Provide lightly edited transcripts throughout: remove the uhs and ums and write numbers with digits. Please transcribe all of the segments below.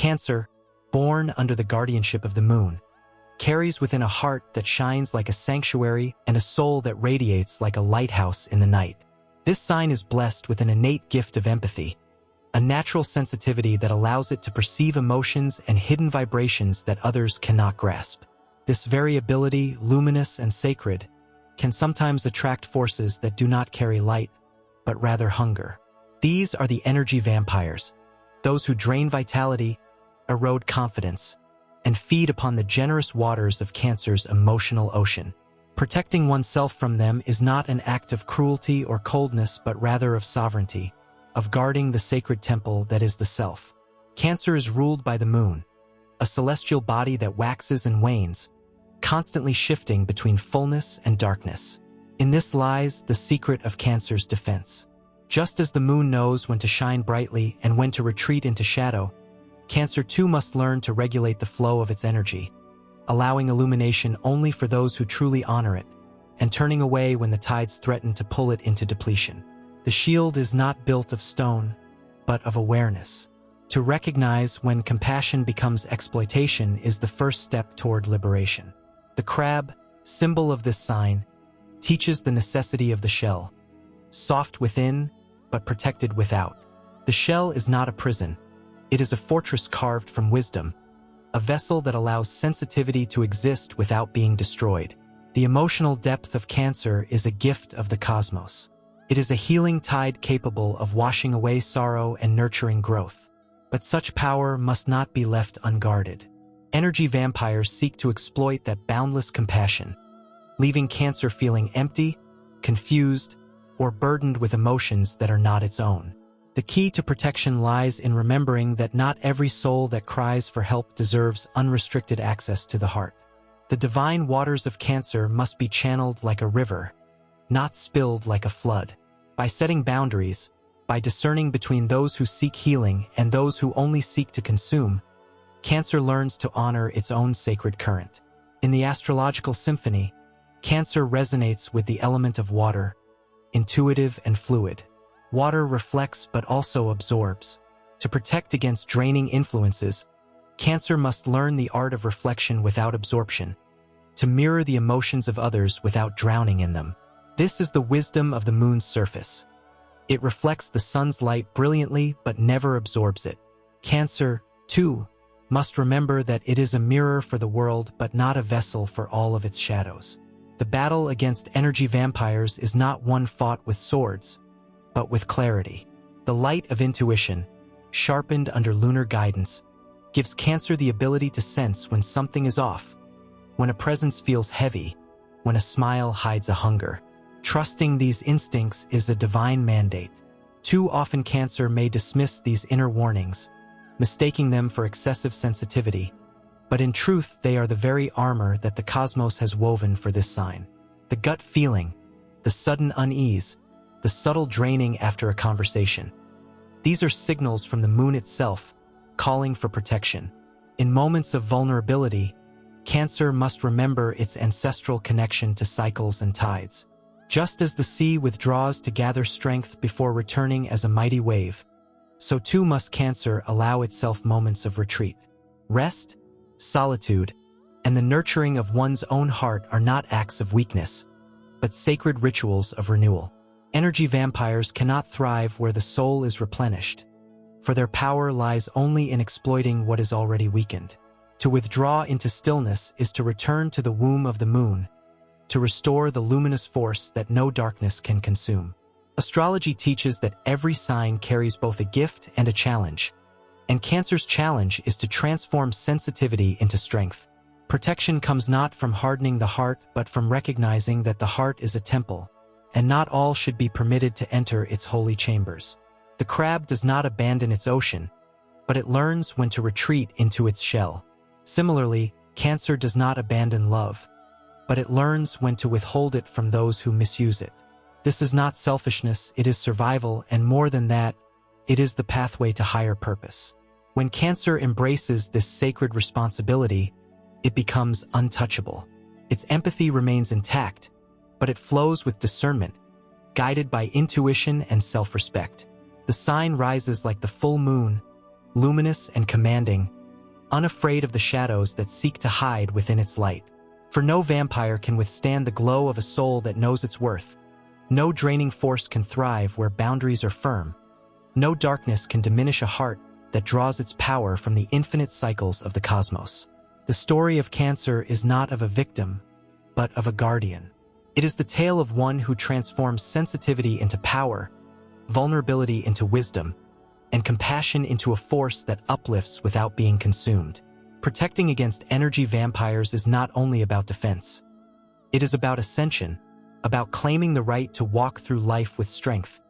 Cancer, born under the guardianship of the moon, carries within a heart that shines like a sanctuary and a soul that radiates like a lighthouse in the night. This sign is blessed with an innate gift of empathy, a natural sensitivity that allows it to perceive emotions and hidden vibrations that others cannot grasp. This variability, luminous and sacred, can sometimes attract forces that do not carry light, but rather hunger. These are the energy vampires, those who drain vitality, erode confidence, and feed upon the generous waters of Cancer's emotional ocean. Protecting oneself from them is not an act of cruelty or coldness, but rather of sovereignty, of guarding the sacred temple that is the self. Cancer is ruled by the moon, a celestial body that waxes and wanes, constantly shifting between fullness and darkness. In this lies the secret of Cancer's defense. Just as the moon knows when to shine brightly and when to retreat into shadow, Cancer too must learn to regulate the flow of its energy, allowing illumination only for those who truly honor it, and turning away when the tides threaten to pull it into depletion. The shield is not built of stone, but of awareness. To recognize when compassion becomes exploitation is the first step toward liberation. The crab, symbol of this sign, teaches the necessity of the shell, soft within, but protected without. The shell is not a prison. It is a fortress carved from wisdom, a vessel that allows sensitivity to exist without being destroyed. The emotional depth of Cancer is a gift of the cosmos. It is a healing tide capable of washing away sorrow and nurturing growth. But such power must not be left unguarded. Energy vampires seek to exploit that boundless compassion, leaving Cancer feeling empty, confused, or burdened with emotions that are not its own. The key to protection lies in remembering that not every soul that cries for help deserves unrestricted access to the heart. The divine waters of Cancer must be channeled like a river, not spilled like a flood. By setting boundaries, by discerning between those who seek healing and those who only seek to consume, Cancer learns to honor its own sacred current. In the astrological symphony, Cancer resonates with the element of water, intuitive and fluid. Water reflects but also absorbs. To protect against draining influences, Cancer must learn the art of reflection without absorption, to mirror the emotions of others without drowning in them. This is the wisdom of the moon's surface. It reflects the sun's light brilliantly but never absorbs it. Cancer, too, must remember that it is a mirror for the world but not a vessel for all of its shadows. The battle against energy vampires is not one fought with swords, but with clarity. The light of intuition, sharpened under lunar guidance, gives Cancer the ability to sense when something is off, when a presence feels heavy, when a smile hides a hunger. Trusting these instincts is a divine mandate. Too often Cancer may dismiss these inner warnings, mistaking them for excessive sensitivity, but in truth they are the very armor that the cosmos has woven for this sign. The gut feeling, the sudden unease, the subtle draining after a conversation. These are signals from the moon itself, calling for protection. In moments of vulnerability, Cancer must remember its ancestral connection to cycles and tides. Just as the sea withdraws to gather strength before returning as a mighty wave, so too must Cancer allow itself moments of retreat. Rest, solitude, and the nurturing of one's own heart are not acts of weakness, but sacred rituals of renewal. Energy vampires cannot thrive where the soul is replenished, for their power lies only in exploiting what is already weakened. To withdraw into stillness is to return to the womb of the moon, to restore the luminous force that no darkness can consume. Astrology teaches that every sign carries both a gift and a challenge, and Cancer's challenge is to transform sensitivity into strength. Protection comes not from hardening the heart, but from recognizing that the heart is a temple, and not all should be permitted to enter its holy chambers. The crab does not abandon its ocean, but it learns when to retreat into its shell. Similarly, Cancer does not abandon love, but it learns when to withhold it from those who misuse it. This is not selfishness, it is survival, and more than that, it is the pathway to higher purpose. When Cancer embraces this sacred responsibility, it becomes untouchable. Its empathy remains intact, but it flows with discernment, guided by intuition and self-respect. The sign rises like the full moon, luminous and commanding, unafraid of the shadows that seek to hide within its light. For no vampire can withstand the glow of a soul that knows its worth. No draining force can thrive where boundaries are firm. No darkness can diminish a heart that draws its power from the infinite cycles of the cosmos. The story of Cancer is not of a victim, but of a guardian. It is the tale of one who transforms sensitivity into power, vulnerability into wisdom, and compassion into a force that uplifts without being consumed. Protecting against energy vampires is not only about defense. It is about ascension, about claiming the right to walk through life with strength,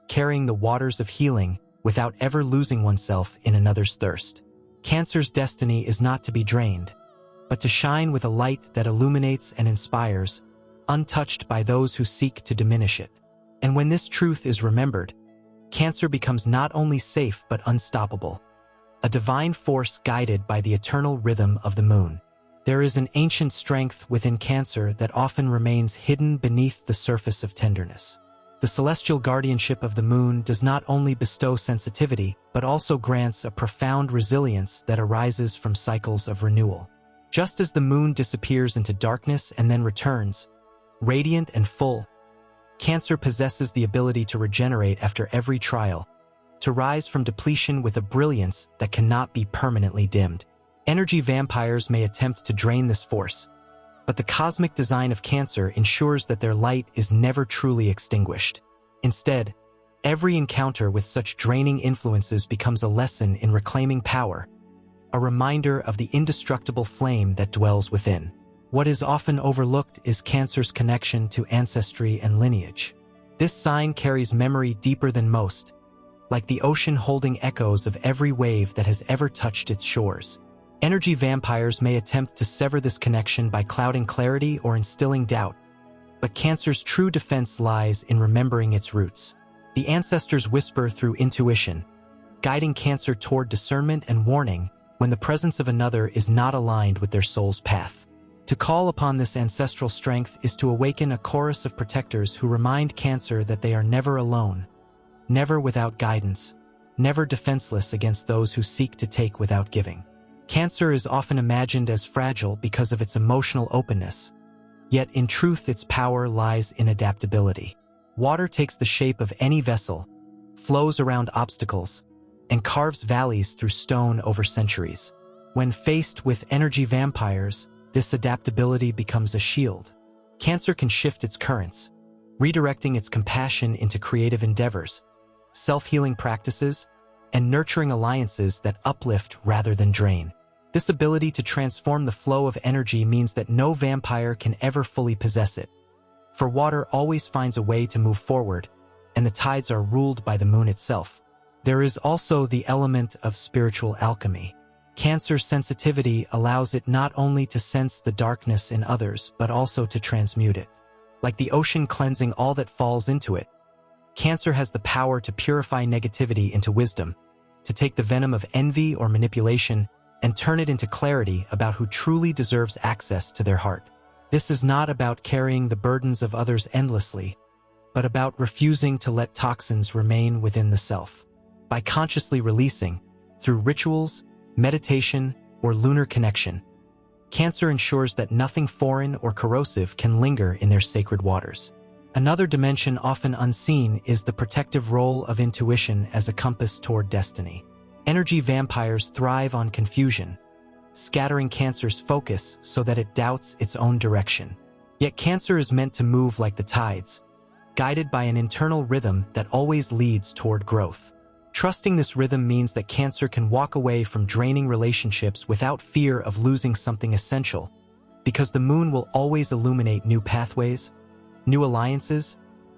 carrying the waters of healing without ever losing oneself in another's thirst. Cancer's destiny is not to be drained, but to shine with a light that illuminates and inspires, untouched by those who seek to diminish it. And when this truth is remembered, Cancer becomes not only safe but unstoppable, a divine force guided by the eternal rhythm of the moon. There is an ancient strength within Cancer that often remains hidden beneath the surface of tenderness. The celestial guardianship of the moon does not only bestow sensitivity, but also grants a profound resilience that arises from cycles of renewal. Just as the moon disappears into darkness and then returns, radiant and full, Cancer possesses the ability to regenerate after every trial, to rise from depletion with a brilliance that cannot be permanently dimmed. Energy vampires may attempt to drain this force, but the cosmic design of Cancer ensures that their light is never truly extinguished. Instead, every encounter with such draining influences becomes a lesson in reclaiming power, a reminder of the indestructible flame that dwells within. What is often overlooked is Cancer's connection to ancestry and lineage. This sign carries memory deeper than most, like the ocean holding echoes of every wave that has ever touched its shores. Energy vampires may attempt to sever this connection by clouding clarity or instilling doubt, but Cancer's true defense lies in remembering its roots. The ancestors whisper through intuition, guiding Cancer toward discernment and warning when the presence of another is not aligned with their soul's path. To call upon this ancestral strength is to awaken a chorus of protectors who remind Cancer that they are never alone, never without guidance, never defenseless against those who seek to take without giving. Cancer is often imagined as fragile because of its emotional openness, yet in truth its power lies in adaptability. Water takes the shape of any vessel, flows around obstacles, and carves valleys through stone over centuries. When faced with energy vampires, this adaptability becomes a shield. Cancer can shift its currents, redirecting its compassion into creative endeavors, self-healing practices, and nurturing alliances that uplift rather than drain. This ability to transform the flow of energy means that no vampire can ever fully possess it, for water always finds a way to move forward, and the tides are ruled by the moon itself. There is also the element of spiritual alchemy. Cancer's sensitivity allows it not only to sense the darkness in others, but also to transmute it. Like the ocean cleansing all that falls into it, Cancer has the power to purify negativity into wisdom, to take the venom of envy or manipulation and turn it into clarity about who truly deserves access to their heart. This is not about carrying the burdens of others endlessly, but about refusing to let toxins remain within the self. By consciously releasing, through rituals, meditation, or lunar connection, Cancer ensures that nothing foreign or corrosive can linger in their sacred waters. Another dimension often unseen is the protective role of intuition as a compass toward destiny. Energy vampires thrive on confusion, scattering Cancer's focus so that it doubts its own direction. Yet Cancer is meant to move like the tides, guided by an internal rhythm that always leads toward growth. Trusting this rhythm means that Cancer can walk away from draining relationships without fear of losing something essential, because the moon will always illuminate new pathways, new alliances,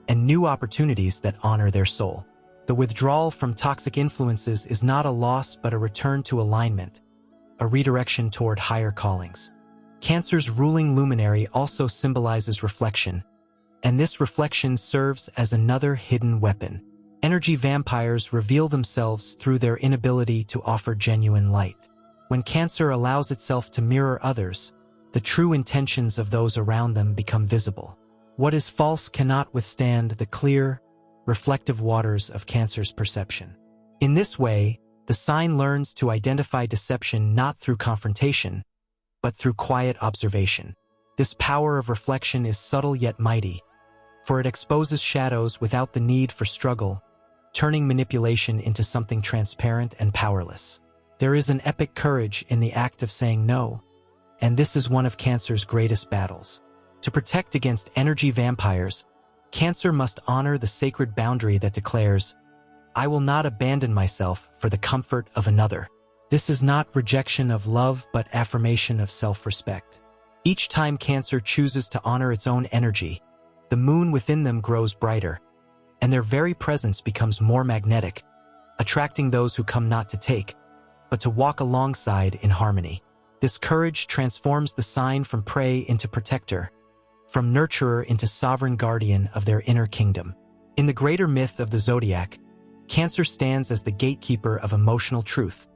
and new opportunities that honor their soul. The withdrawal from toxic influences is not a loss but a return to alignment, a redirection toward higher callings. Cancer's ruling luminary also symbolizes reflection, and this reflection serves as another hidden weapon. Energy vampires reveal themselves through their inability to offer genuine light. When Cancer allows itself to mirror others, the true intentions of those around them become visible. What is false cannot withstand the clear, reflective waters of Cancer's perception. In this way, The sign learns to identify deception not through confrontation, but through quiet observation. This power of reflection is subtle yet mighty, for it exposes shadows without the need for struggle, turning manipulation into something transparent and powerless. There is an epic courage in the act of saying no, and this is one of Cancer's greatest battles. To protect against energy vampires, Cancer must honor the sacred boundary that declares, "I will not abandon myself for the comfort of another." This is not rejection of love but affirmation of self-respect. Each time Cancer chooses to honor its own energy, the moon within them grows brighter, and their very presence becomes more magnetic, attracting those who come not to take, but to walk alongside in harmony. This courage transforms the sign from prey into protector, from nurturer into sovereign guardian of their inner kingdom. In the greater myth of the zodiac, Cancer stands as the gatekeeper of emotional truth,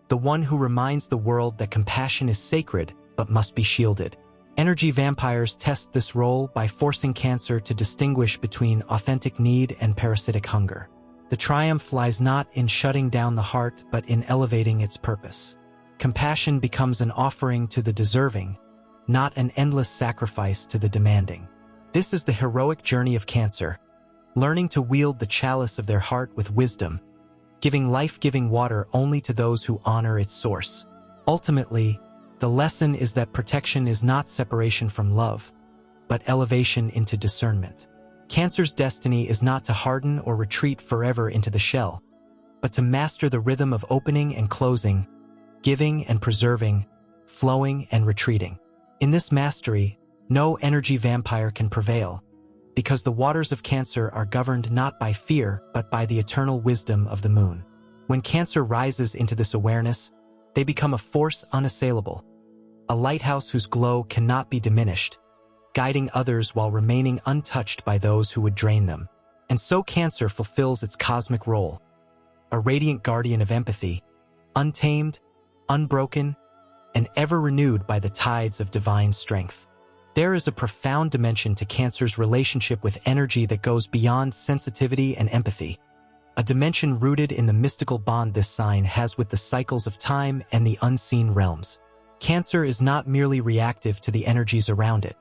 the one who reminds the world that compassion is sacred but must be shielded. Energy vampires test this role by forcing Cancer to distinguish between authentic need and parasitic hunger. The triumph lies not in shutting down the heart but in elevating its purpose. Compassion becomes an offering to the deserving, not an endless sacrifice to the demanding. This is the heroic journey of Cancer, learning to wield the chalice of their heart with wisdom, giving life-giving water only to those who honor its source. Ultimately, the lesson is that protection is not separation from love, but elevation into discernment. Cancer's destiny is not to harden or retreat forever into the shell, but to master the rhythm of opening and closing, giving and preserving, flowing and retreating. In this mastery, no energy vampire can prevail, because the waters of Cancer are governed not by fear but by the eternal wisdom of the moon. When Cancer rises into this awareness, they become a force unassailable, a lighthouse whose glow cannot be diminished, guiding others while remaining untouched by those who would drain them. And so Cancer fulfills its cosmic role, a radiant guardian of empathy, untamed, unbroken, and ever renewed by the tides of divine strength. There is a profound dimension to Cancer's relationship with energy that goes beyond sensitivity and empathy, a dimension rooted in the mystical bond this sign has with the cycles of time and the unseen realms. Cancer is not merely reactive to the energies around it.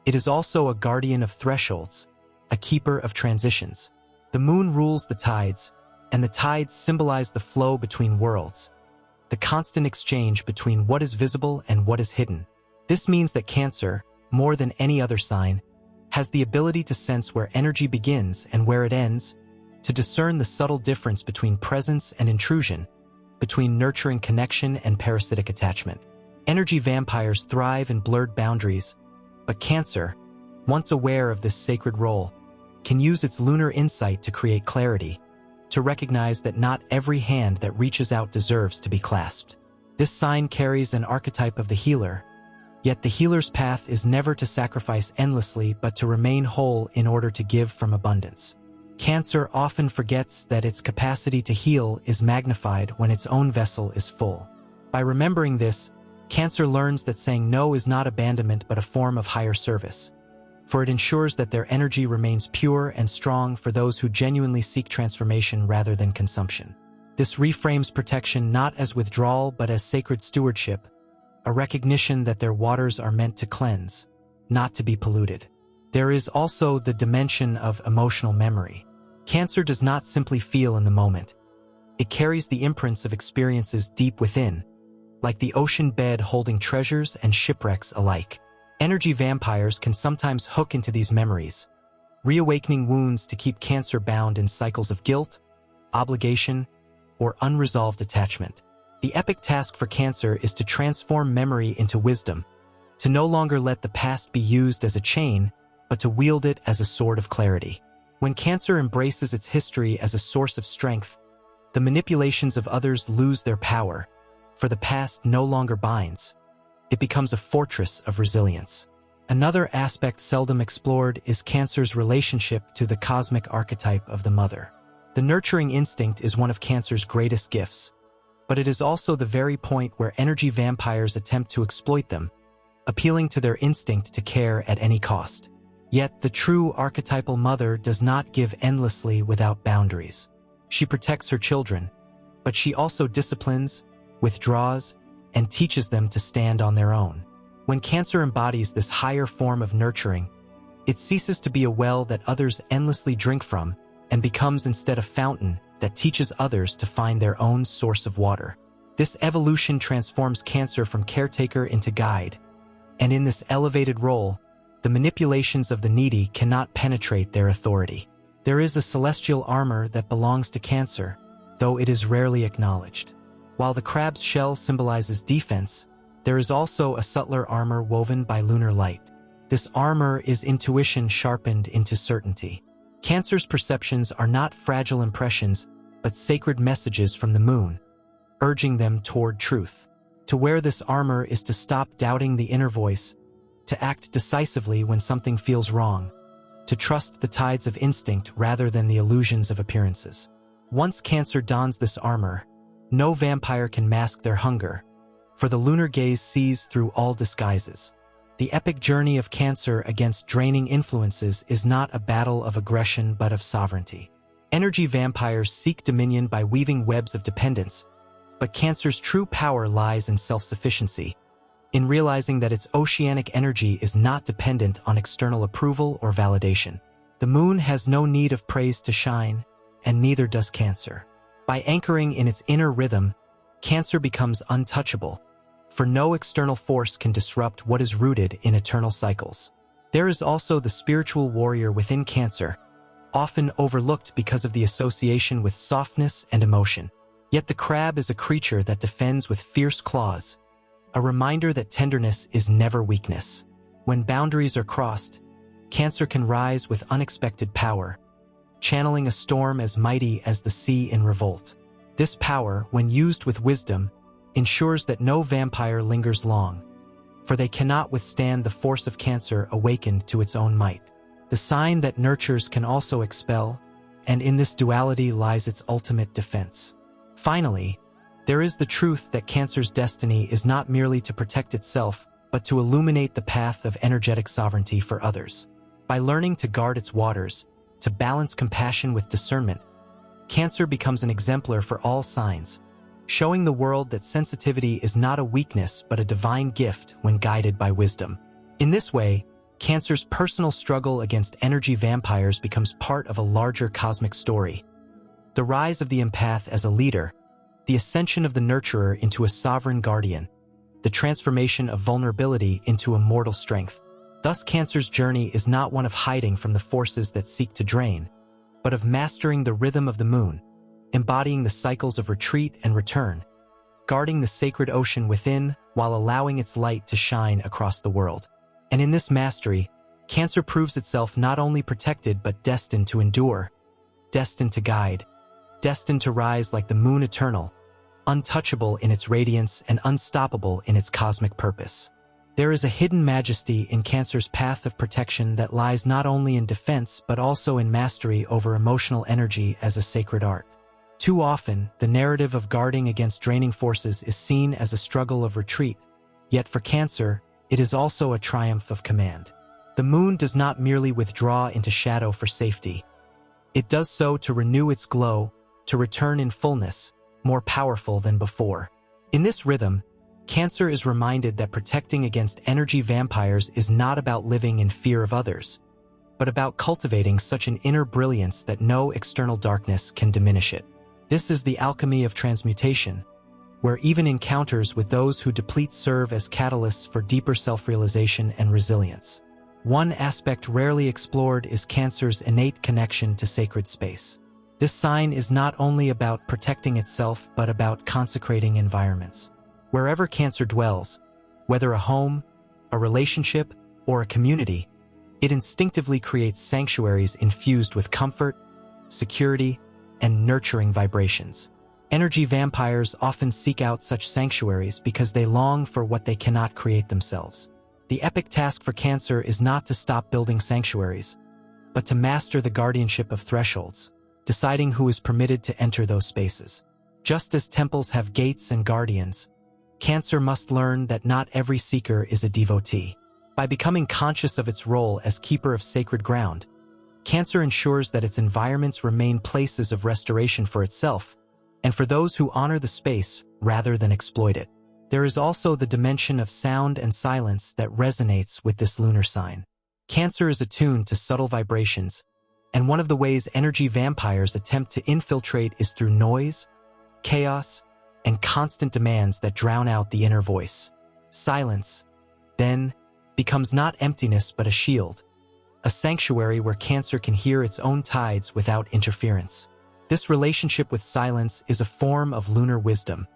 It is also a guardian of thresholds, a keeper of transitions. The moon rules the tides, and the tides symbolize the flow between worlds, the constant exchange between what is visible and what is hidden. This means that Cancer, more than any other sign, has the ability to sense where energy begins and where it ends, to discern the subtle difference between presence and intrusion, between nurturing connection and parasitic attachment. Energy vampires thrive in blurred boundaries, but Cancer, once aware of this sacred role, can use its lunar insight to create clarity, to recognize that not every hand that reaches out deserves to be clasped. This sign carries an archetype of the healer, yet the healer's path is never to sacrifice endlessly but to remain whole in order to give from abundance. Cancer often forgets that its capacity to heal is magnified when its own vessel is full. By remembering this, Cancer learns that saying no is not abandonment but a form of higher service, for it ensures that their energy remains pure and strong for those who genuinely seek transformation rather than consumption. This reframes protection not as withdrawal but as sacred stewardship, a recognition that their waters are meant to cleanse, not to be polluted. There is also the dimension of emotional memory. Cancer does not simply feel in the moment. It carries the imprints of experiences deep within, like the ocean bed holding treasures and shipwrecks alike. Energy vampires can sometimes hook into these memories, reawakening wounds to keep Cancer bound in cycles of guilt, obligation, or unresolved attachment. The epic task for Cancer is to transform memory into wisdom, to no longer let the past be used as a chain, but to wield it as a sword of clarity. When Cancer embraces its history as a source of strength, the manipulations of others lose their power, for the past no longer binds. It becomes a fortress of resilience. Another aspect seldom explored is Cancer's relationship to the cosmic archetype of the mother. The nurturing instinct is one of Cancer's greatest gifts, but it is also the very point where energy vampires attempt to exploit them, appealing to their instinct to care at any cost. Yet the true archetypal mother does not give endlessly without boundaries. She protects her children, but she also disciplines, withdraws, and teaches them to stand on their own. When Cancer embodies this higher form of nurturing, it ceases to be a well that others endlessly drink from and becomes instead a fountain that teaches others to find their own source of water. This evolution transforms Cancer from caretaker into guide, and in this elevated role, the manipulations of the needy cannot penetrate their authority. There is a celestial armor that belongs to Cancer, though it is rarely acknowledged. While the crab's shell symbolizes defense, there is also a subtler armor woven by lunar light. This armor is intuition sharpened into certainty. Cancer's perceptions are not fragile impressions, but sacred messages from the moon, urging them toward truth. To wear this armor is to stop doubting the inner voice, to act decisively when something feels wrong, to trust the tides of instinct rather than the illusions of appearances. Once Cancer dons this armor, no vampire can mask their hunger, for the lunar gaze sees through all disguises. The epic journey of Cancer against draining influences is not a battle of aggression but of sovereignty. Energy vampires seek dominion by weaving webs of dependence, but Cancer's true power lies in self-sufficiency, in realizing that its oceanic energy is not dependent on external approval or validation. The moon has no need of praise to shine, and neither does Cancer. By anchoring in its inner rhythm, Cancer becomes untouchable, for no external force can disrupt what is rooted in eternal cycles. There is also the spiritual warrior within Cancer, often overlooked because of the association with softness and emotion. Yet the crab is a creature that defends with fierce claws, a reminder that tenderness is never weakness. When boundaries are crossed, Cancer can rise with unexpected power, channeling a storm as mighty as the sea in revolt. This power, when used with wisdom, ensures that no vampire lingers long, for they cannot withstand the force of Cancer awakened to its own might. The sign that nurtures can also expel, and in this duality lies its ultimate defense. Finally, there is the truth that Cancer's destiny is not merely to protect itself, but to illuminate the path of energetic sovereignty for others. By learning to guard its waters, to balance compassion with discernment, Cancer becomes an exemplar for all signs, showing the world that sensitivity is not a weakness but a divine gift when guided by wisdom. In this way, Cancer's personal struggle against energy vampires becomes part of a larger cosmic story. The rise of the empath as a leader, the ascension of the nurturer into a sovereign guardian, the transformation of vulnerability into immortal strength. Thus, Cancer's journey is not one of hiding from the forces that seek to drain, but of mastering the rhythm of the moon, embodying the cycles of retreat and return, guarding the sacred ocean within while allowing its light to shine across the world. And in this mastery, Cancer proves itself not only protected but destined to endure, destined to guide, destined to rise like the moon eternal, untouchable in its radiance and unstoppable in its cosmic purpose. There is a hidden majesty in Cancer's path of protection that lies not only in defense but also in mastery over emotional energy as a sacred art. Too often, the narrative of guarding against draining forces is seen as a struggle of retreat, yet for Cancer, it is also a triumph of command. The moon does not merely withdraw into shadow for safety. It does so to renew its glow, to return in fullness, more powerful than before. In this rhythm, Cancer is reminded that protecting against energy vampires is not about living in fear of others, but about cultivating such an inner brilliance that no external darkness can diminish it. This is the alchemy of transmutation, where even encounters with those who deplete serve as catalysts for deeper self-realization and resilience. One aspect rarely explored is Cancer's innate connection to sacred space. This sign is not only about protecting itself but about consecrating environments. Wherever Cancer dwells, whether a home, a relationship, or a community, it instinctively creates sanctuaries infused with comfort, security, and nurturing vibrations. Energy vampires often seek out such sanctuaries because they long for what they cannot create themselves. The epic task for Cancer is not to stop building sanctuaries, but to master the guardianship of thresholds, deciding who is permitted to enter those spaces. Just as temples have gates and guardians, Cancer must learn that not every seeker is a devotee. By becoming conscious of its role as keeper of sacred ground, Cancer ensures that its environments remain places of restoration for itself, and for those who honor the space rather than exploit it. There is also the dimension of sound and silence that resonates with this lunar sign. Cancer is attuned to subtle vibrations, and one of the ways energy vampires attempt to infiltrate is through noise, chaos, and constant demands that drown out the inner voice. Silence, then, becomes not emptiness but a shield, a sanctuary where Cancer can hear its own tides without interference. This relationship with silence is a form of lunar wisdom,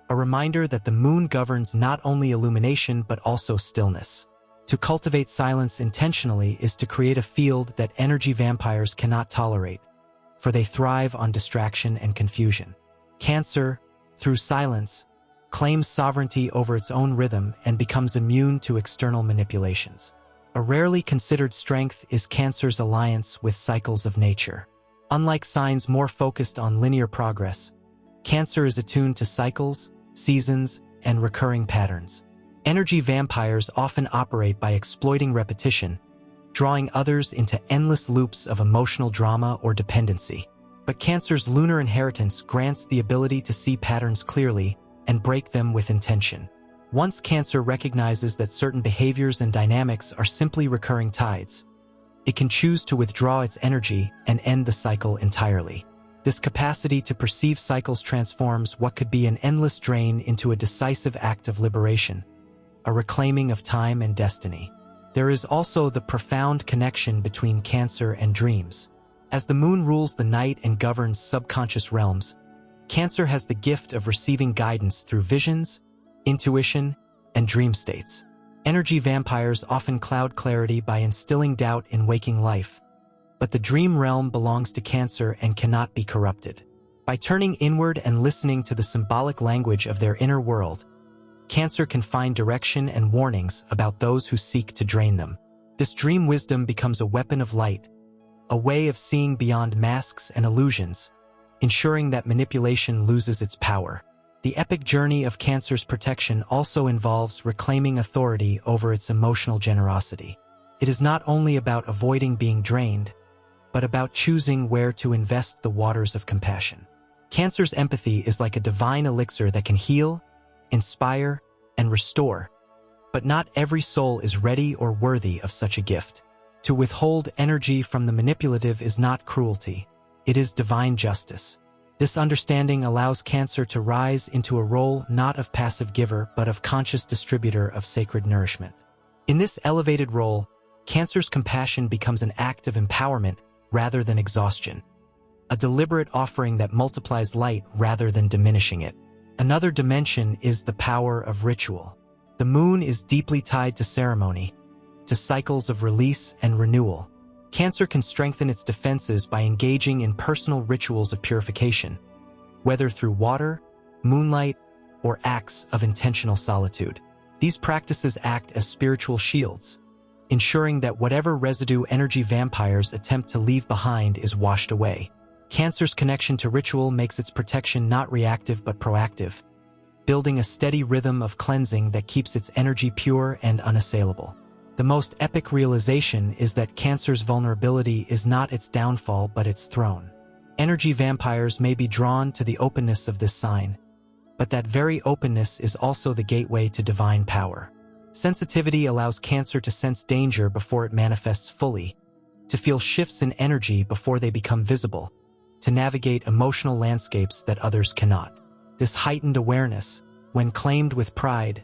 a reminder that the moon governs not only illumination but also stillness. To cultivate silence intentionally is to create a field that energy vampires cannot tolerate, for they thrive on distraction and confusion. Cancer, through silence, claims sovereignty over its own rhythm and becomes immune to external manipulations. A rarely considered strength is Cancer's alliance with cycles of nature. Unlike signs more focused on linear progress, Cancer is attuned to cycles, seasons, and recurring patterns. Energy vampires often operate by exploiting repetition, drawing others into endless loops of emotional drama or dependency. But Cancer's lunar inheritance grants the ability to see patterns clearly and break them with intention. Once Cancer recognizes that certain behaviors and dynamics are simply recurring tides, it can choose to withdraw its energy and end the cycle entirely. This capacity to perceive cycles transforms what could be an endless drain into a decisive act of liberation, a reclaiming of time and destiny. There is also the profound connection between Cancer and dreams. As the moon rules the night and governs subconscious realms, Cancer has the gift of receiving guidance through visions, intuition, and dream states. Energy vampires often cloud clarity by instilling doubt in waking life, but the dream realm belongs to Cancer and cannot be corrupted. By turning inward and listening to the symbolic language of their inner world, Cancer can find direction and warnings about those who seek to drain them. This dream wisdom becomes a weapon of light, a way of seeing beyond masks and illusions, ensuring that manipulation loses its power. The epic journey of Cancer's protection also involves reclaiming authority over its emotional generosity. It is not only about avoiding being drained, but about choosing where to invest the waters of compassion. Cancer's empathy is like a divine elixir that can heal, inspire, and restore, but not every soul is ready or worthy of such a gift. To withhold energy from the manipulative is not cruelty, it is divine justice. This understanding allows Cancer to rise into a role not of passive giver but of conscious distributor of sacred nourishment. In this elevated role, Cancer's compassion becomes an act of empowerment rather than exhaustion, a deliberate offering that multiplies light rather than diminishing it. Another dimension is the power of ritual. The moon is deeply tied to ceremony, to cycles of release and renewal. Cancer can strengthen its defenses by engaging in personal rituals of purification, whether through water, moonlight, or acts of intentional solitude. These practices act as spiritual shields, ensuring that whatever residue energy vampires attempt to leave behind is washed away. Cancer's connection to ritual makes its protection not reactive but proactive, building a steady rhythm of cleansing that keeps its energy pure and unassailable. The most epic realization is that Cancer's vulnerability is not its downfall but its throne. Energy vampires may be drawn to the openness of this sign, but that very openness is also the gateway to divine power. Sensitivity allows Cancer to sense danger before it manifests fully, to feel shifts in energy before they become visible, to navigate emotional landscapes that others cannot. This heightened awareness, when claimed with pride,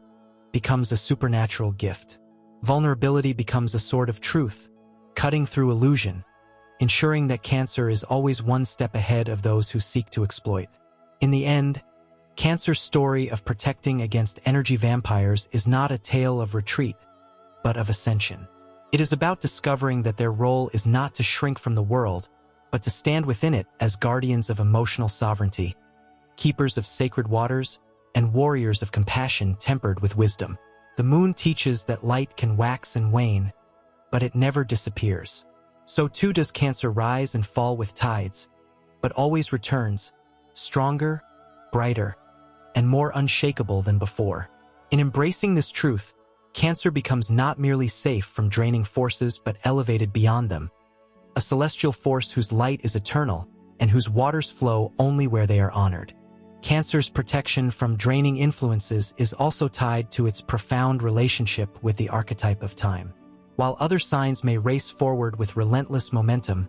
becomes a supernatural gift. Vulnerability becomes a sword of truth, cutting through illusion, ensuring that Cancer is always one step ahead of those who seek to exploit. In the end, Cancer's story of protecting against energy vampires is not a tale of retreat, but of ascension. It is about discovering that their role is not to shrink from the world, but to stand within it as guardians of emotional sovereignty, keepers of sacred waters, and warriors of compassion tempered with wisdom. The moon teaches that light can wax and wane, but it never disappears. So too does Cancer rise and fall with tides, but always returns, stronger, brighter, and more unshakable than before. In embracing this truth, Cancer becomes not merely safe from draining forces but elevated beyond them, a celestial force whose light is eternal and whose waters flow only where they are honored. Cancer's protection from draining influences is also tied to its profound relationship with the archetype of time. While other signs may race forward with relentless momentum,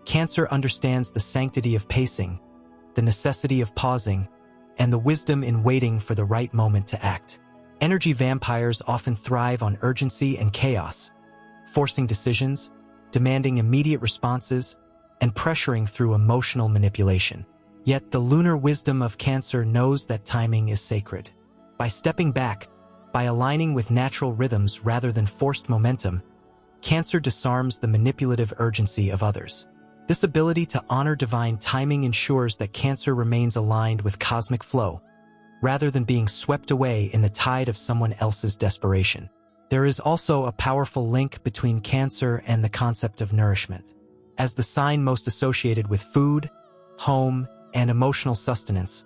Cancer understands the sanctity of pacing, the necessity of pausing, and the wisdom in waiting for the right moment to act. Energy vampires often thrive on urgency and chaos, forcing decisions, demanding immediate responses, and pressuring through emotional manipulation. Yet the lunar wisdom of Cancer knows that timing is sacred. By stepping back, by aligning with natural rhythms rather than forced momentum, Cancer disarms the manipulative urgency of others. This ability to honor divine timing ensures that Cancer remains aligned with cosmic flow, rather than being swept away in the tide of someone else's desperation. There is also a powerful link between Cancer and the concept of nourishment. As the sign most associated with food, home, and emotional sustenance,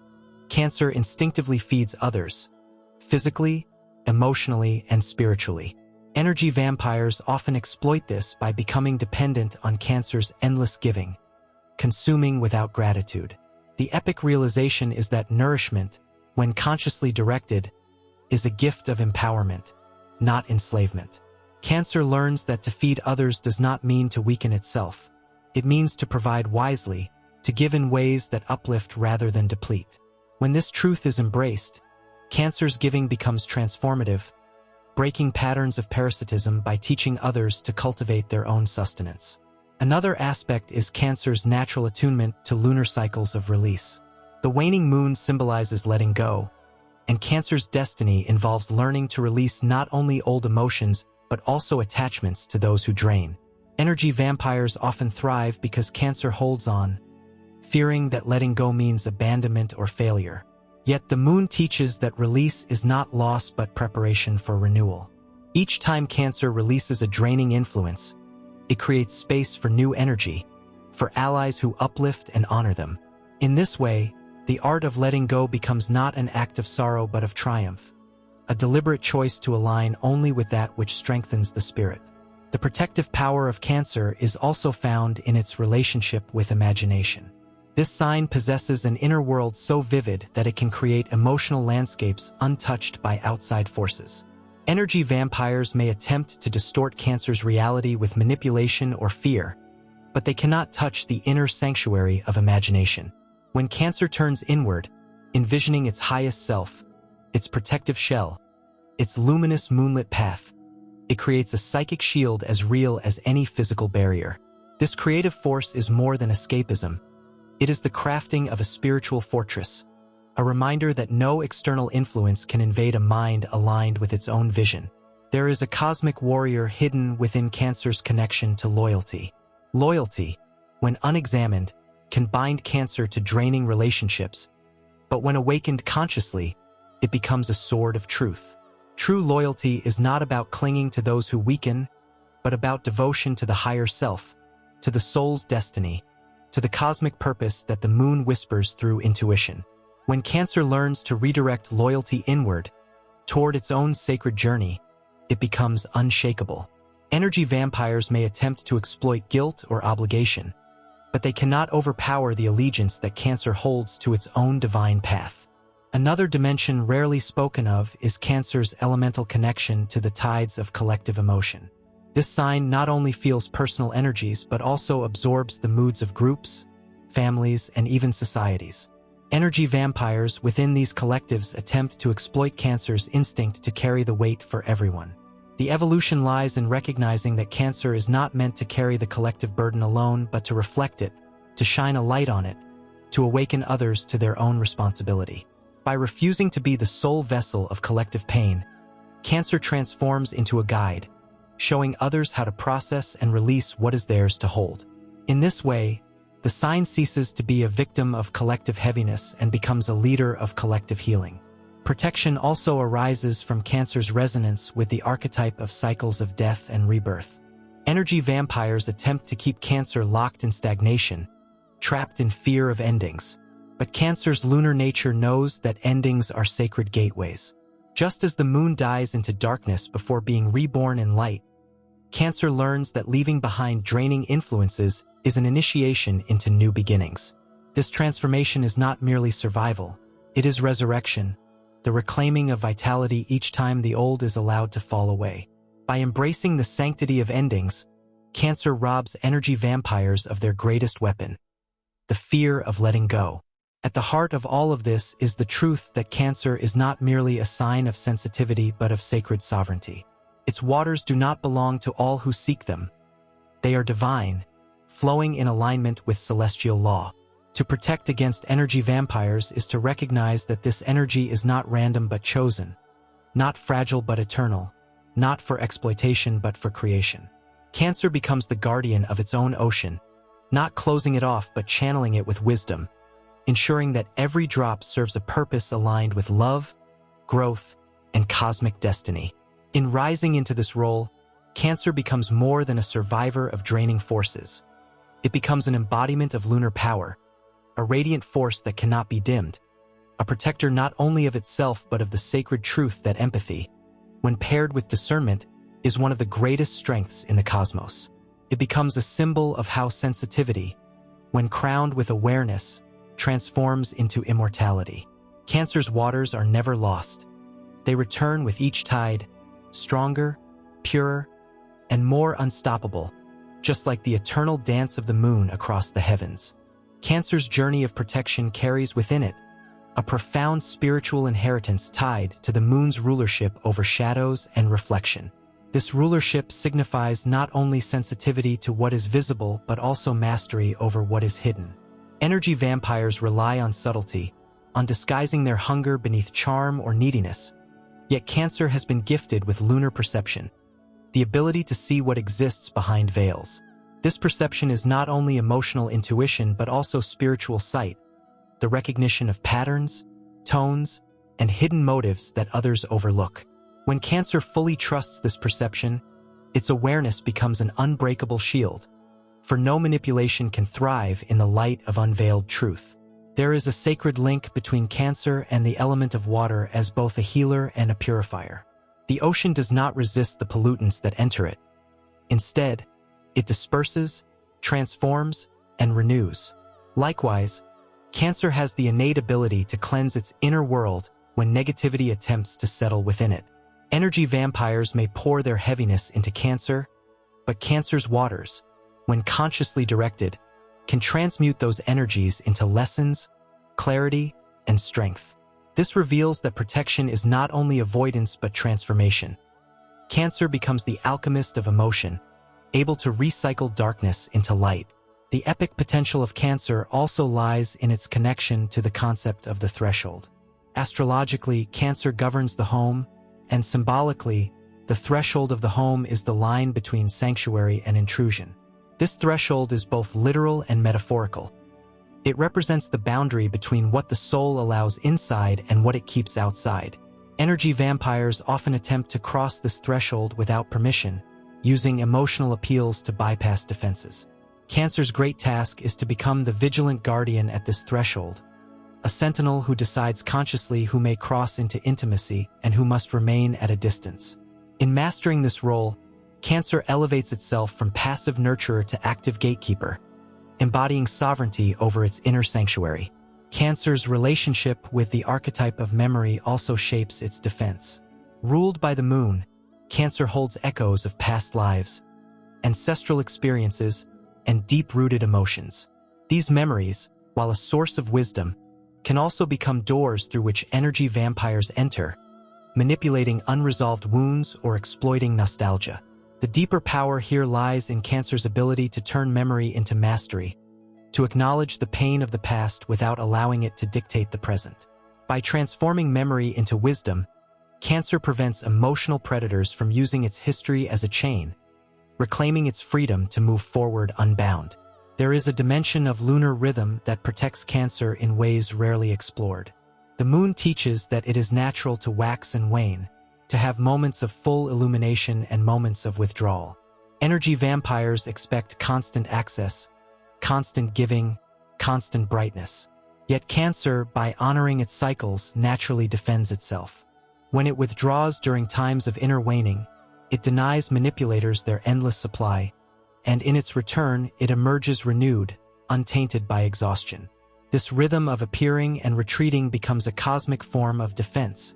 Cancer instinctively feeds others, physically, emotionally, and spiritually. Energy vampires often exploit this by becoming dependent on Cancer's endless giving, consuming without gratitude. The epic realization is that nourishment, when consciously directed, is a gift of empowerment, not enslavement. Cancer learns that to feed others does not mean to weaken itself. It means to provide wisely, to give in ways that uplift rather than deplete. When this truth is embraced, Cancer's giving becomes transformative, breaking patterns of parasitism by teaching others to cultivate their own sustenance. Another aspect is Cancer's natural attunement to lunar cycles of release. The waning moon symbolizes letting go, and Cancer's destiny involves learning to release not only old emotions but also attachments to those who drain. Energy vampires often thrive because Cancer holds on, fearing that letting go means abandonment or failure. Yet the moon teaches that release is not loss but preparation for renewal. Each time Cancer releases a draining influence, it creates space for new energy, for allies who uplift and honor them. In this way, the art of letting go becomes not an act of sorrow but of triumph, a deliberate choice to align only with that which strengthens the spirit. The protective power of Cancer is also found in its relationship with imagination. This sign possesses an inner world so vivid that it can create emotional landscapes untouched by outside forces. Energy vampires may attempt to distort Cancer's reality with manipulation or fear, but they cannot touch the inner sanctuary of imagination. When Cancer turns inward, envisioning its highest self, its protective shell, its luminous moonlit path, it creates a psychic shield as real as any physical barrier. This creative force is more than escapism. It is the crafting of a spiritual fortress, a reminder that no external influence can invade a mind aligned with its own vision. There is a cosmic warrior hidden within Cancer's connection to loyalty. Loyalty, when unexamined, can bind Cancer to draining relationships, but when awakened consciously, it becomes a sword of truth. True loyalty is not about clinging to those who weaken, but about devotion to the higher self, to the soul's destiny, to the cosmic purpose that the moon whispers through intuition. When Cancer learns to redirect loyalty inward, toward its own sacred journey, it becomes unshakable. Energy vampires may attempt to exploit guilt or obligation, but they cannot overpower the allegiance that Cancer holds to its own divine path. Another dimension rarely spoken of is Cancer's elemental connection to the tides of collective emotion. This sign not only feels personal energies but also absorbs the moods of groups, families, and even societies. Energy vampires within these collectives attempt to exploit Cancer's instinct to carry the weight for everyone. The evolution lies in recognizing that Cancer is not meant to carry the collective burden alone but to reflect it, to shine a light on it, to awaken others to their own responsibility. By refusing to be the sole vessel of collective pain, Cancer transforms into a guide, showing others how to process and release what is theirs to hold. In this way, the sign ceases to be a victim of collective heaviness and becomes a leader of collective healing. Protection also arises from Cancer's resonance with the archetype of cycles of death and rebirth. Energy vampires attempt to keep Cancer locked in stagnation, trapped in fear of endings. But Cancer's lunar nature knows that endings are sacred gateways. Just as the moon dies into darkness before being reborn in light, Cancer learns that leaving behind draining influences is an initiation into new beginnings. This transformation is not merely survival, It is resurrection, the reclaiming of vitality each time the old is allowed to fall away. By embracing the sanctity of endings, Cancer robs energy vampires of their greatest weapon, the fear of letting go. At the heart of all of this is the truth that Cancer is not merely a sign of sensitivity but of sacred sovereignty. Its waters do not belong to all who seek them. They are divine, flowing in alignment with celestial law. To protect against energy vampires is to recognize that this energy is not random but chosen, not fragile but eternal, not for exploitation but for creation. Cancer becomes the guardian of its own ocean, not closing it off but channeling it with wisdom, ensuring that every drop serves a purpose aligned with love, growth, and cosmic destiny. In rising into this role, Cancer becomes more than a survivor of draining forces. It becomes an embodiment of lunar power, a radiant force that cannot be dimmed, a protector not only of itself but of the sacred truth that empathy, when paired with discernment, is one of the greatest strengths in the cosmos. It becomes a symbol of how sensitivity, when crowned with awareness, transforms into immortality. Cancer's waters are never lost. They return with each tide, stronger, purer, and more unstoppable, just like the eternal dance of the moon across the heavens. Cancer's journey of protection carries within it a profound spiritual inheritance tied to the moon's rulership over shadows and reflection. This rulership signifies not only sensitivity to what is visible but also mastery over what is hidden. Energy vampires rely on subtlety, on disguising their hunger beneath charm or neediness. Yet Cancer has been gifted with lunar perception, the ability to see what exists behind veils. This perception is not only emotional intuition but also spiritual sight, the recognition of patterns, tones, and hidden motives that others overlook. When Cancer fully trusts this perception, its awareness becomes an unbreakable shield, for no manipulation can thrive in the light of unveiled truth. There is a sacred link between Cancer and the element of water as both a healer and a purifier. The ocean does not resist the pollutants that enter it. Instead, it disperses, transforms, and renews. Likewise, Cancer has the innate ability to cleanse its inner world when negativity attempts to settle within it. Energy vampires may pour their heaviness into Cancer, but Cancer's waters, when consciously directed, can transmute those energies into lessons, clarity, and strength. This reveals that protection is not only avoidance but transformation. Cancer becomes the alchemist of emotion, able to recycle darkness into light. The epic potential of Cancer also lies in its connection to the concept of the threshold. Astrologically, Cancer governs the home, and symbolically, the threshold of the home is the line between sanctuary and intrusion. This threshold is both literal and metaphorical. It represents the boundary between what the soul allows inside and what it keeps outside. Energy vampires often attempt to cross this threshold without permission, using emotional appeals to bypass defenses. Cancer's great task is to become the vigilant guardian at this threshold, a sentinel who decides consciously who may cross into intimacy and who must remain at a distance. In mastering this role, Cancer elevates itself from passive nurturer to active gatekeeper, embodying sovereignty over its inner sanctuary. Cancer's relationship with the archetype of memory also shapes its defense. Ruled by the moon, Cancer holds echoes of past lives, ancestral experiences, and deep-rooted emotions. These memories, while a source of wisdom, can also become doors through which energy vampires enter, manipulating unresolved wounds or exploiting nostalgia. The deeper power here lies in Cancer's ability to turn memory into mastery, to acknowledge the pain of the past without allowing it to dictate the present. By transforming memory into wisdom, Cancer prevents emotional predators from using its history as a chain, reclaiming its freedom to move forward unbound. There is a dimension of lunar rhythm that protects Cancer in ways rarely explored. The moon teaches that it is natural to wax and wane, to have moments of full illumination and moments of withdrawal. Energy vampires expect constant access, constant giving, constant brightness. Yet Cancer, by honoring its cycles, naturally defends itself. When it withdraws during times of inner waning, it denies manipulators their endless supply, and in its return, it emerges renewed, untainted by exhaustion. This rhythm of appearing and retreating becomes a cosmic form of defense,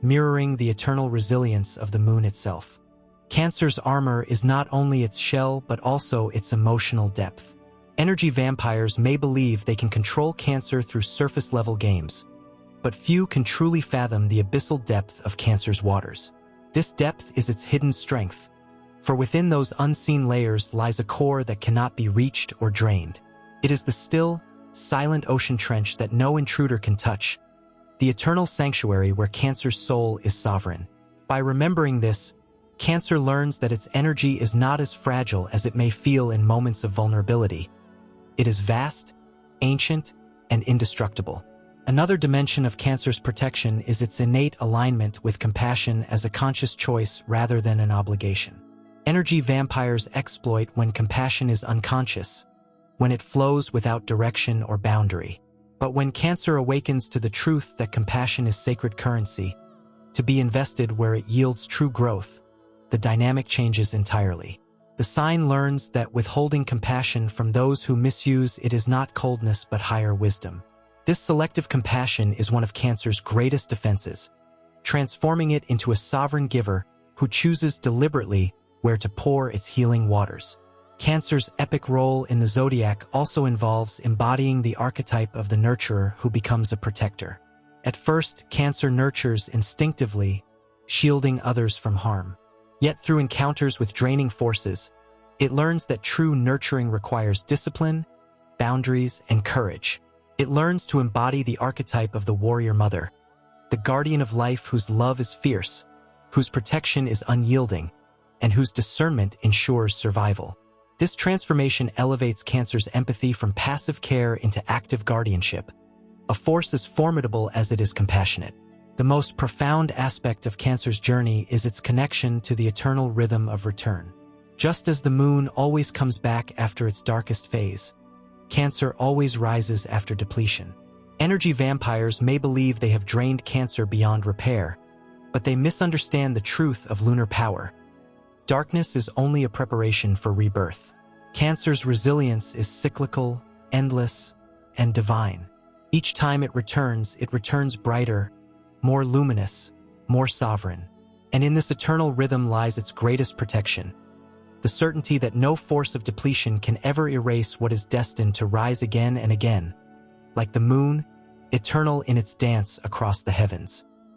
mirroring the eternal resilience of the moon itself. Cancer's armor is not only its shell but also its emotional depth. Energy vampires may believe they can control Cancer through surface-level games, but few can truly fathom the abyssal depth of Cancer's waters. This depth is its hidden strength, for within those unseen layers lies a core that cannot be reached or drained. It is the still, silent ocean trench that no intruder can touch, the eternal sanctuary where Cancer's soul is sovereign. By remembering this, Cancer learns that its energy is not as fragile as it may feel in moments of vulnerability. It is vast, ancient, and indestructible. Another dimension of Cancer's protection is its innate alignment with compassion as a conscious choice rather than an obligation. Energy vampires exploit when compassion is unconscious, when it flows without direction or boundary. But when Cancer awakens to the truth that compassion is sacred currency, to be invested where it yields true growth, the dynamic changes entirely. The sign learns that withholding compassion from those who misuse it is not coldness but higher wisdom. This selective compassion is one of Cancer's greatest defenses, transforming it into a sovereign giver who chooses deliberately where to pour its healing waters. Cancer's epic role in the zodiac also involves embodying the archetype of the nurturer who becomes a protector. At first, Cancer nurtures instinctively, shielding others from harm. Yet through encounters with draining forces, it learns that true nurturing requires discipline, boundaries, and courage. It learns to embody the archetype of the warrior mother, the guardian of life whose love is fierce, whose protection is unyielding, and whose discernment ensures survival. This transformation elevates Cancer's empathy from passive care into active guardianship, a force as formidable as it is compassionate. The most profound aspect of Cancer's journey is its connection to the eternal rhythm of return. Just as the moon always comes back after its darkest phase, Cancer always rises after depletion. Energy vampires may believe they have drained Cancer beyond repair, but they misunderstand the truth of lunar power. Darkness is only a preparation for rebirth. Cancer's resilience is cyclical, endless, and divine. Each time it returns brighter, more luminous, more sovereign. And in this eternal rhythm lies its greatest protection, the certainty that no force of depletion can ever erase what is destined to rise again and again, like the moon, eternal in its dance across the heavens.